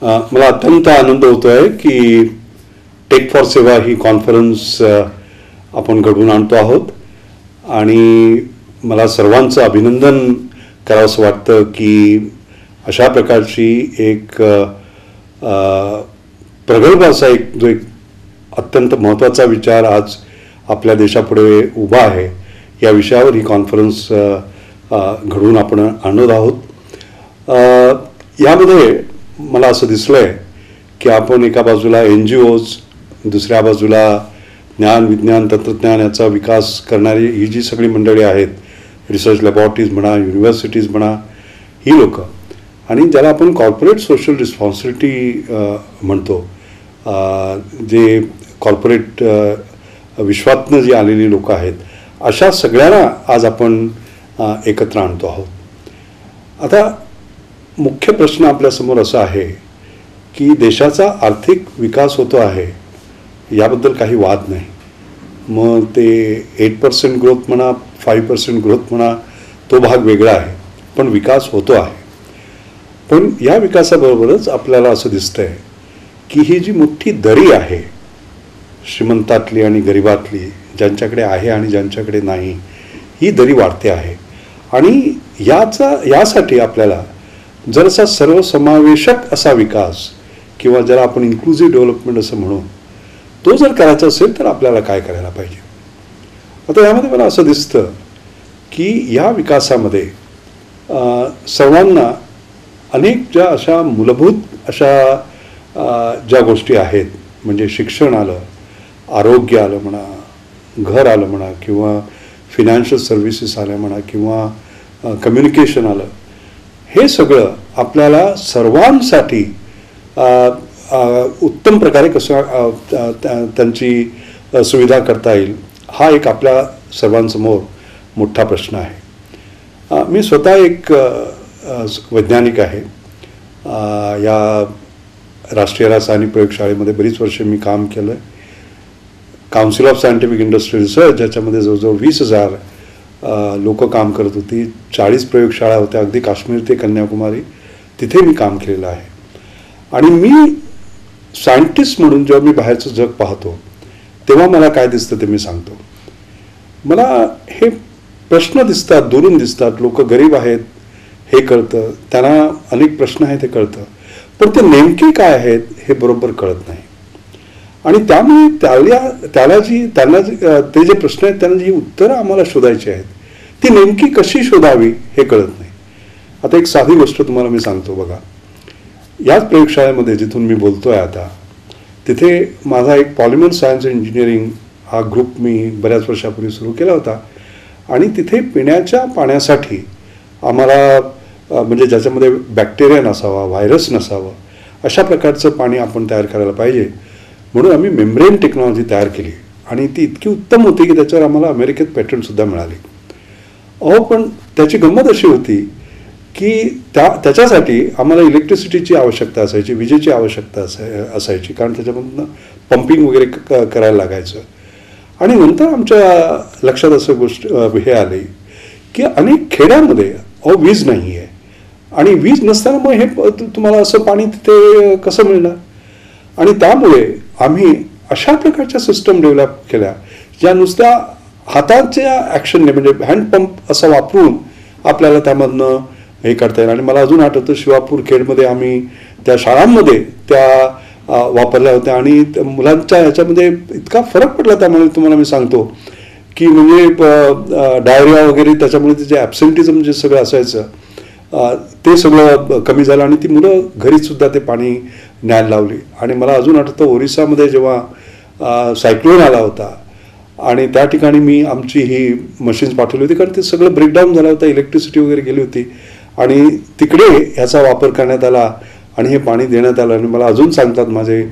मला अत्यंत आनंद होतो आहे की टेक फॉर सेवा ही कॉन्फरन्स आपण घडवून आणतो आहोत आणि मला सर्वांचं अभिनंदन करावंसं वाटतं की अशा प्रकारची एक प्रगल्भ असा जो एक अत्यंत महत्त्वाचा विचार आज आपल्या देशापुढे उभा आहे या विषयावर ही कॉन्फरन्स घडवून आपण आणत आहोत. यामध्ये मला असं दिसलं आहे की आपण एका बाजूला NGOज, दुसऱ्या बाजूला ज्ञान विज्ञान तंत्रज्ञान याचा विकास करणारी ही जी सगळी मंडळी आहेत, रिसर्च लॅबॉरेटरीज म्हणा, युनिव्हर्सिटीज म्हणा, ही लोक आणि ज्याला आपण कॉर्पोरेट सोशल रिस्पॉन्सिबिलिटी म्हणतो, जे कॉर्पोरेट विश्वातनं जी आलेली लोक आहेत, अशा सगळ्यांना आज आपण एकत्र आणतो आहोत. आता मुख्य प्रश्न आपल्यासमोर असा आहे की देशाचा आर्थिक विकास होतो आहे याबद्दल काही वाद नाही. मग ते 8% ग्रोथ म्हणा, 5% ग्रोथ म्हणा, तो भाग वेगळा आहे, पण विकास होतो आहे. पण या विकासाबरोबरच आपल्याला असं दिसतंय की ही जी मोठी दरी आहे श्रीमंतातली आणि गरिबातली, ज्यांच्याकडे आहे आणि ज्यांच्याकडे नाही, ही दरी वाढते आहे. आणि यासाठी आपल्याला जरासा सर्वसमावेशक असा विकास किंवा ज्याला आपण इन्क्लुझिव्ह डेव्हलपमेंट असं म्हणू, तो जर करायचा असेल तर आपल्याला काय करायला पाहिजे. आता यामध्ये मला असं दिसतं की या विकासामध्ये सर्वांना अनेक ज्या अशा मूलभूत अशा ज्या गोष्टी आहेत, म्हणजे शिक्षण आलं, आरोग्य आलं म्हणा, घर आलं म्हणा, किंवा फिनान्शियल सर्व्हिसेस आल्या म्हणा, किंवा कम्युनिकेशन आलं, हे सगळं आपल्याला सर्वांसाठी उत्तम प्रकारे कसं त्यांची सुविधा करता येईल, हा एक आपल्या सर्वांसमोर मोठा प्रश्न आहे. मी स्वतः एक वैज्ञानिक आहे. या राष्ट्रीय रासायनिक प्रयोगशाळेमध्ये बरीच वर्ष मी काम केलं आहे. Council of scientific industrial research, ज्याच्यामध्ये जवळजवळ 20,000 लोक काम करत होती. 40 प्रयोगशाळा होत्या, अगदी काश्मीर ते कन्याकुमारी, तिथे मी काम केलेलं आहे. आणि मी सायंटिस्ट म्हणून जेव्हा मी बाहेरचं जग पाहतो तेव्हा मला काय दिसतं ते मी सांगतो. मला हे प्रश्न दिसतात, दुरून दिसतात. लोक गरीब आहेत हे कळतं, त्यांना अनेक प्रश्न आहेत हे कळतं, पण ते नेमके काय आहेत हे बरोबर कळत नाही. आणि त्यामुळे त्यांना ते जे प्रश्न आहेत त्यांना जी उत्तरं आम्हाला शोधायची आहेत ती नेमकी कशी शोधावी हे कळत नाही. आता एक साधी गोष्ट तुम्हाला मी सांगतो बघा. याच प्रयोगशाळेमध्ये जिथून मी बोलतोय आता, तिथे माझा एक पॉलिमर सायन्स इंजिनिअरिंग हा ग्रुप मी बऱ्याच वर्षापूर्वी सुरू केला होता. आणि तिथे पिण्याच्या पाण्यासाठी आम्हाला म्हणजे ज्याच्यामध्ये बॅक्टेरिया नसावा, व्हायरस नसावं, अशा प्रकारचं पाणी आपण तयार करायला पाहिजे म्हणून आम्ही मेम्ब्रेन टेक्नॉलॉजी तयार केली. आणि ती इतकी उत्तम होती की त्याच्यावर आम्हाला अमेरिकेत पेटंटसुद्धा मिळाले. पण त्याची गंमत अशी होती की त्याच्यासाठी आम्हाला इलेक्ट्रिसिटीची आवश्यकता असायची, विजेची आवश्यकता असायची, कारण त्याच्यामधून पंपिंग वगैरे करायला लागायचं. आणि नंतर आमच्या लक्षात असं गोष्ट हे आली की अनेक खेड्यामध्ये वीज नाही आहे, आणि वीज नसताना मग हे तुम्हाला असं पाणी तिथे कसं मिळणार. आणि त्यामुळे आम्ही अशा प्रकारच्या सिस्टम डेव्हलप केल्या ज्या नुसत्या हाताच्या ॲक्शनने, म्हणजे हँडपंप असं वापरून आपल्याला त्यामधनं हे करता येईल. आणि मला अजून आठवतं, शिवापूर खेडमध्ये आम्ही त्या शाळांमध्ये त्या वापरल्या होत्या. आणि मुलांच्या ह्याच्यामध्ये इतका फरक पडला त्यामुळे तुम्हाला मी सांगतो की म्हणजे डायरिया वगैरे, त्याच्यामुळे ते जे ॲब्सेंटिझम जे सगळं असायचं ते सगळं कमी झालं. आणि ती मुलं घरीसुद्धा ते पाणी न्यायला लावली. आणि मला अजून आठवतं, ओरिसामध्ये जेव्हा सायक्लोन आला होता आणि त्या ठिकाणी मी आमची ही मशीन्स पाठवली होती, कारण ते सगळं ब्रेकडाऊन झालं होतं, इलेक्ट्रिसिटी वगैरे गेली होती. आणि तिकडे ह्याचा वापर करण्यात आला आणि हे पाणी देण्यात आलं. आणि मला अजून सांगतात माझे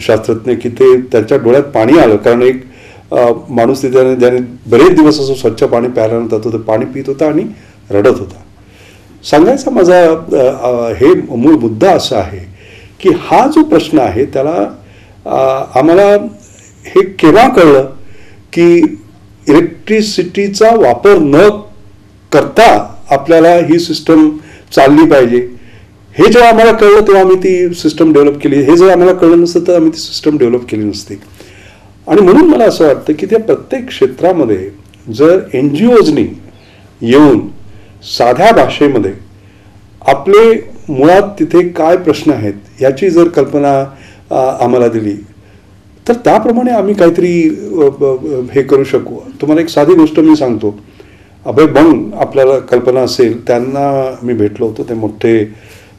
शास्त्रज्ञ की ते त्यांच्या डोळ्यात पाणी आलं, कारण एक माणूस तिथे ज्याने बरेच दिवस असं स्वच्छ पाणी प्यायला नव्हतं, तो पाणी पित होता आणि रडत होता. सांगायचा माझा हे मूळ मुद्दा असा आहे की हा जो प्रश्न आहे त्याला आम्हाला हे केव्हा कळलं की इलेक्ट्रिसिटीचा वापर न करता आपल्याला ही सिस्टम चालली पाहिजे, हे जेव्हा आम्हाला कळलं तेव्हा आम्ही ती सिस्टम डेव्हलप केली. हे जर आम्हाला कळलं नसतं तर आम्ही ती सिस्टम डेव्हलप केली नसती. आणि म्हणून मला असं वाटतं की त्या प्रत्येक क्षेत्रामध्ये जर NGOजनी येऊन साध्या भाषेमध्ये आपले मुळात तिथे काय प्रश्न आहेत याची जर कल्पना आम्हाला दिली तर त्याप्रमाणे आम्ही काहीतरी हे करू शकू. तुम्हाला एक साधी गोष्ट मी सांगतो. अभय बंग आपल्याला कल्पना असेल, त्यांना मी भेटलो होतो. ते मोठे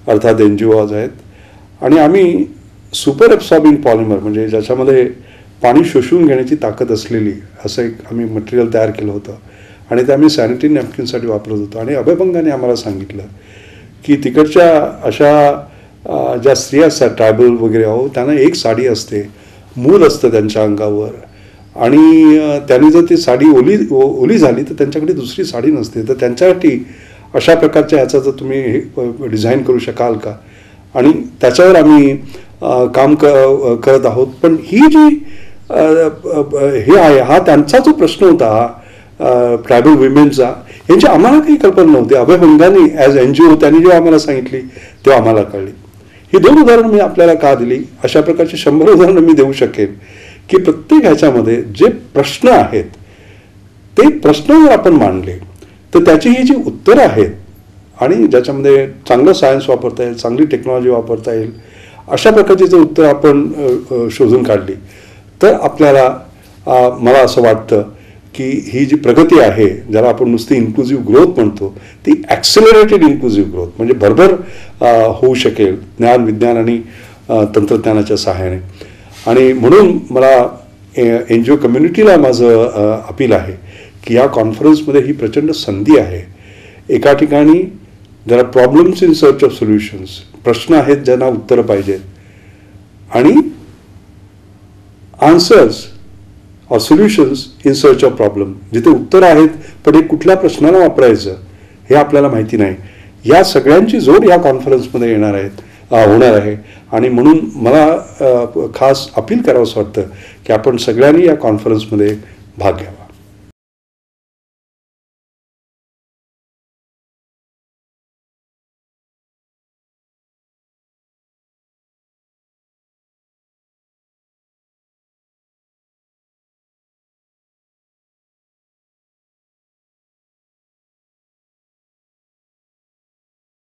अर्थात NGOज आहेत आणि आम्ही सुपर ॲब्सॉर्बिंग पॉलिमर म्हणजे ज्याच्यामध्ये पाणी शोषून घेण्याची ताकद असलेली असं एक आम्ही मटेरियल तयार केलं होतं आणि ते आम्ही सॅनिटरी नॅपकिनसाठी वापरत होतो. आणि अभय बंगाने आम्हाला सांगितलं की तिकडच्या अशा ज्या स्त्रिया असतात ट्रायबल वगैरे त्यांना एक साडी असते, मूल असतं त्यांच्या अंगावर आणि त्यांनी जर ती साडी ओली झाली तर त्यांच्याकडे दुसरी साडी नसते. तर त्यांच्यासाठी अशा प्रकारच्या ह्याचा जर तुम्ही डिझाईन करू शकाल का. आणि त्याच्यावर आम्ही काम करत आहोत. पण ही जी हे आहे हा त्यांचा जो प्रश्न होता ट्रायबल विमेनचा, यांची आम्हाला काही कल्पना नव्हती. अभय बंगानी ॲज NGO त्यांनी जेव्हा आम्हाला सांगितली तेव्हा आम्हाला कळली. ही 2 उदाहरणं मी आपल्याला का दिली. अशा प्रकारची 100 उदाहरणं मी देऊ शकेन की प्रत्येक ह्याच्यामध्ये जे प्रश्न आहेत ते प्रश्न जर आपण मांडले तर त्याची ही जी उत्तरं आहेत आणि ज्याच्यामध्ये चांगलं सायन्स वापरता येईल, चांगली टेक्नॉलॉजी वापरता येईल, अशा प्रकारची जर उत्तरं आपण शोधून काढली तर आपल्याला मला असं वाटतं की ही जी प्रगती आहे ज्याला आपण नुसती इन्क्लुझिव्ह ग्रोथ म्हणतो ती ॲक्सेलरेटेड इन्क्लुझिव्ह ग्रोथ म्हणजे भरभर होऊ शकेल ज्ञान, विज्ञान आणि तंत्रज्ञानाच्या सहाय्याने. आणि म्हणून मला NGO कम्युनिटीला माझं अपील आहे की या कॉन्फरन्समध्ये ही प्रचंड संधी आहे. एका ठिकाणी जरा problems in search of solutions, प्रश्न आहेत ज्यांना उत्तरं पाहिजेत आणि answers or solutions in search of problem, जिथे उत्तर आहेत पण हे कुठल्या प्रश्नाला वापरायचं हे आपल्याला माहिती नाही. या सगळ्यांची जोड या कॉन्फरन्समध्ये होणार आहे. आणि म्हणून मला खास अपील करावंसं वाटतं की आपण सगळ्यांनी या कॉन्फरन्समध्ये भाग घ्यावा.